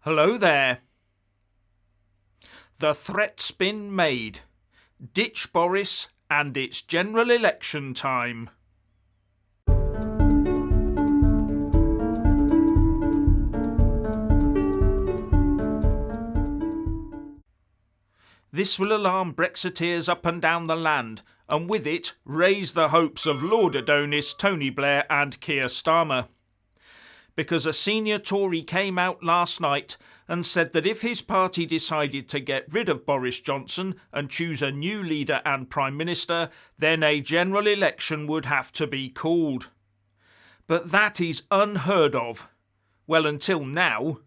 Hello there. The threat's been made. Ditch Boris and it's general election time. This will alarm Brexiteers up and down the land, and with it raise the hopes of Lord Adonis, Tony Blair and Keir Starmer. Because a senior Tory came out last night and said that if his party decided to get rid of Boris Johnson and choose a new leader and Prime Minister, then a general election would have to be called. But that is unheard of. Well, until now.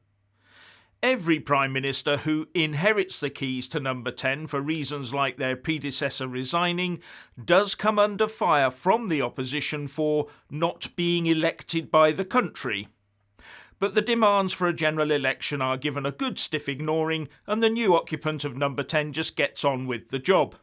Every Prime Minister who inherits the keys to number 10 for reasons like their predecessor resigning does come under fire from the opposition for not being elected by the country. But the demands for a general election are given a good stiff ignoring, and the new occupant of number 10 just gets on with the job.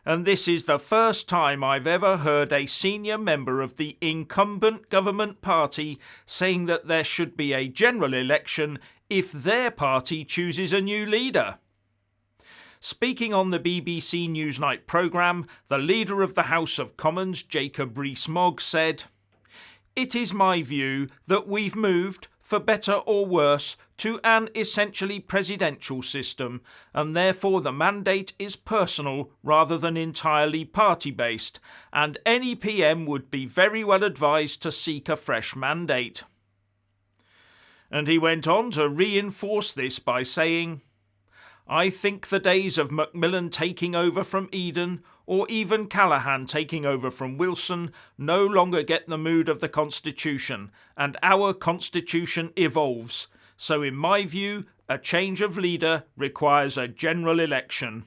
And this is the first time I've ever heard a senior member of the incumbent government party saying that there should be a general election if their party chooses a new leader. Speaking on the BBC Newsnight programme, the leader of the House of Commons, Jacob Rees-Mogg, said, "It is my view that we've moved, for better or worse, to an essentially presidential system, and therefore the mandate is personal rather than entirely party-based, and any PM would be very well advised to seek a fresh mandate." And he went on to reinforce this by saying, "I think the days of Macmillan taking over from Eden, or even Callaghan taking over from Wilson, no longer get the mood of the Constitution, and our Constitution evolves. So in my view, a change of leader requires a general election."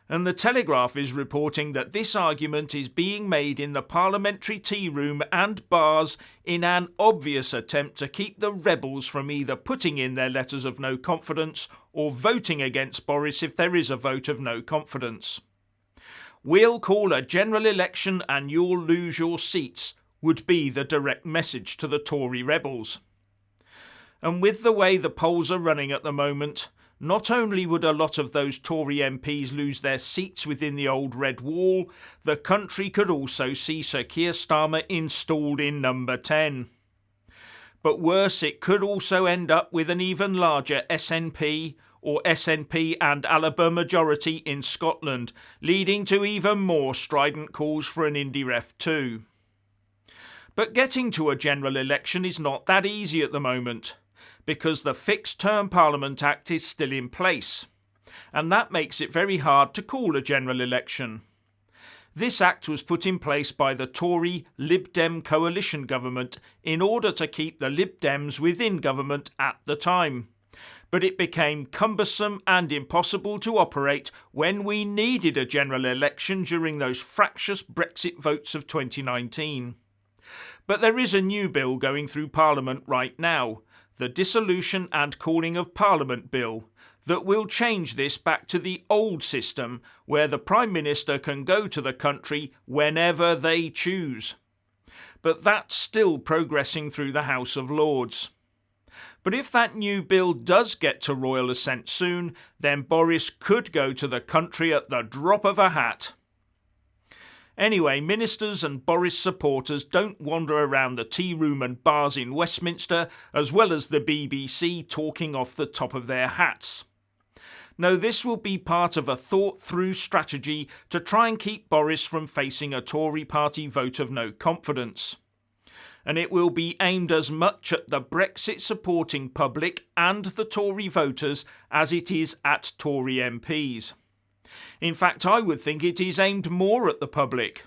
And the Telegraph is reporting that this argument is being made in the parliamentary tea room and bars in an obvious attempt to keep the rebels from either putting in their letters of no confidence or voting against Boris if there is a vote of no confidence. "We'll call a general election and you'll lose your seats," would be the direct message to the Tory rebels. And with the way the polls are running at the moment, not only would a lot of those Tory MPs lose their seats within the old Red Wall, the country could also see Sir Keir Starmer installed in number 10. But worse, it could also end up with an even larger SNP or SNP and Alba majority in Scotland, leading to even more strident calls for an Indie Ref 2. But getting to a general election is not that easy at the moment, because the Fixed Term Parliament Act is still in place, and that makes it very hard to call a general election. This act was put in place by the Tory Lib Dem coalition government in order to keep the Lib Dems within government at the time, but it became cumbersome and impossible to operate when we needed a general election during those fractious Brexit votes of 2019. But there is a new bill going through Parliament right now, the Dissolution and Calling of Parliament Bill, that will change this back to the old system where the Prime Minister can go to the country whenever they choose. But that's still progressing through the House of Lords. But if that new bill does get to royal assent soon, then Boris could go to the country at the drop of a hat. Anyway, ministers and Boris supporters don't wander around the tea room and bars in Westminster, as well as the BBC, talking off the top of their hats. No, this will be part of a thought-through strategy to try and keep Boris from facing a Tory party vote of no confidence. And it will be aimed as much at the Brexit-supporting public and the Tory voters as it is at Tory MPs. In fact, I would think it is aimed more at the public,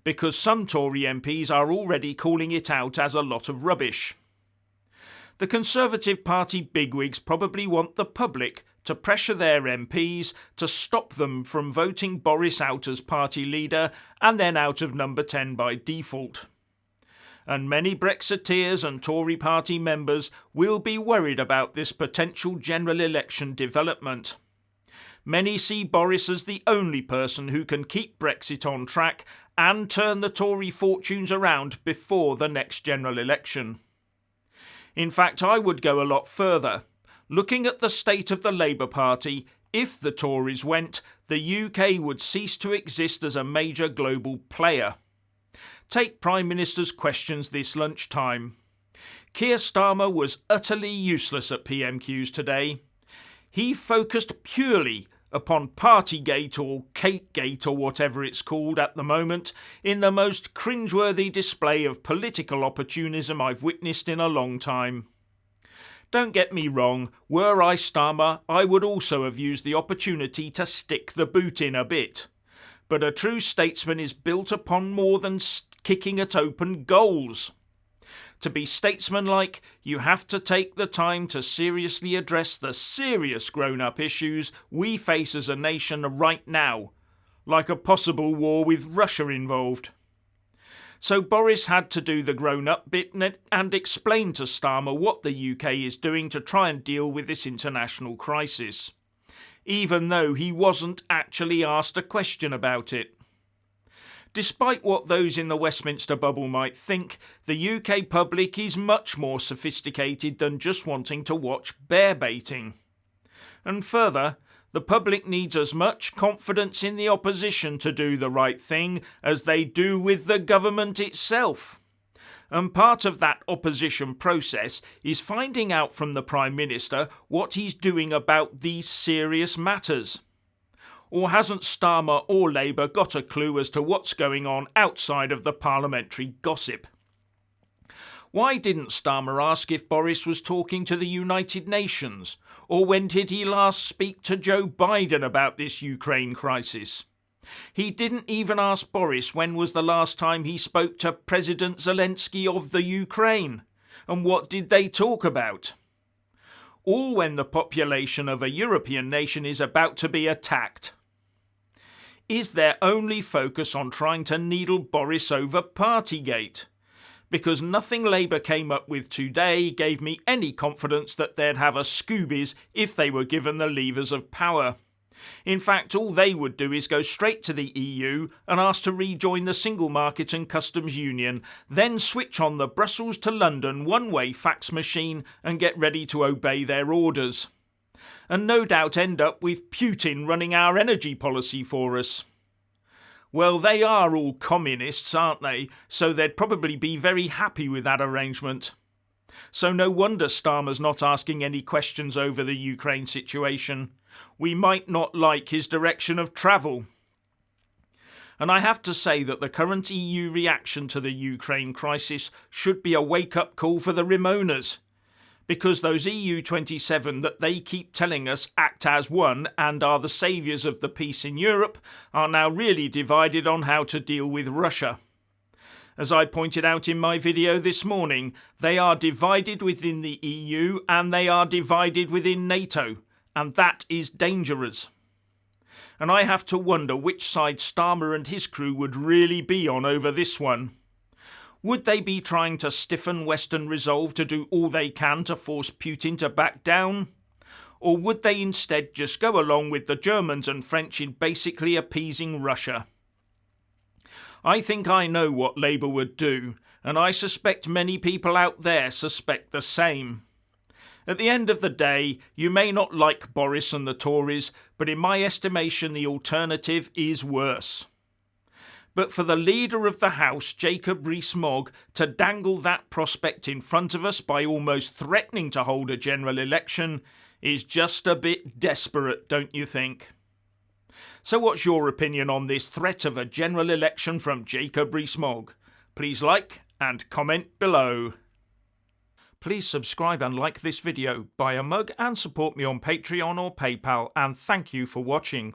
because some Tory MPs are already calling it out as a lot of rubbish. The Conservative Party bigwigs probably want the public to pressure their MPs to stop them from voting Boris out as party leader and then out of number 10 by default. And many Brexiteers and Tory party members will be worried about this potential general election development. Many see Boris as the only person who can keep Brexit on track and turn the Tory fortunes around before the next general election. In fact, I would go a lot further. Looking at the state of the Labour Party, if the Tories went, the UK would cease to exist as a major global player. Take Prime Minister's questions this lunchtime. Keir Starmer was utterly useless at PMQs today. He focused purely upon Partygate or Categate or whatever it's called at the moment, in the most cringeworthy display of political opportunism I've witnessed in a long time. Don't get me wrong, were I Starmer, I would also have used the opportunity to stick the boot in a bit. But a true statesman is built upon more than kicking at open goals. To be statesmanlike, you have to take the time to seriously address the serious grown-up issues we face as a nation right now, like a possible war with Russia involved. So Boris had to do the grown-up bit and explain to Starmer what the UK is doing to try and deal with this international crisis, even though he wasn't actually asked a question about it. Despite what those in the Westminster bubble might think, the UK public is much more sophisticated than just wanting to watch bear baiting. And further, the public needs as much confidence in the opposition to do the right thing as they do with the government itself. And part of that opposition process is finding out from the Prime Minister what he's doing about these serious matters. Or hasn't Starmer or Labour got a clue as to what's going on outside of the parliamentary gossip? Why didn't Starmer ask if Boris was talking to the United Nations? Or when did he last speak to Joe Biden about this Ukraine crisis? He didn't even ask Boris when was the last time he spoke to President Zelensky of the Ukraine. And what did they talk about? All when the population of a European nation is about to be attacked. Is their only focus on trying to needle Boris over Partygate? Because nothing Labour came up with today gave me any confidence that they'd have a Scoobies if they were given the levers of power. In fact, all they would do is go straight to the EU and ask to rejoin the single market and customs union, then switch on the Brussels to London one-way fax machine and get ready to obey their orders. And no doubt end up with Putin running our energy policy for us. Well, they are all communists, aren't they? So they'd probably be very happy with that arrangement. So no wonder Starmer's not asking any questions over the Ukraine situation. We might not like his direction of travel. And I have to say that the current EU reaction to the Ukraine crisis should be a wake-up call for the Ramonas. Because those EU27 that they keep telling us act as one and are the saviours of the peace in Europe are now really divided on how to deal with Russia. As I pointed out in my video this morning, they are divided within the EU and they are divided within NATO, and that is dangerous. And I have to wonder which side Starmer and his crew would really be on over this one. Would they be trying to stiffen Western resolve to do all they can to force Putin to back down? Or would they instead just go along with the Germans and French in basically appeasing Russia? I think I know what Labour would do, and I suspect many people out there suspect the same. At the end of the day, you may not like Boris and the Tories, but in my estimation the alternative is worse. But for the leader of the House, Jacob Rees-Mogg, to dangle that prospect in front of us by almost threatening to hold a general election is just a bit desperate, don't you think? So what's your opinion on this threat of a general election from Jacob Rees-Mogg? Please like and comment below. Please subscribe and like this video, buy a mug and support me on Patreon or PayPal, and thank you for watching.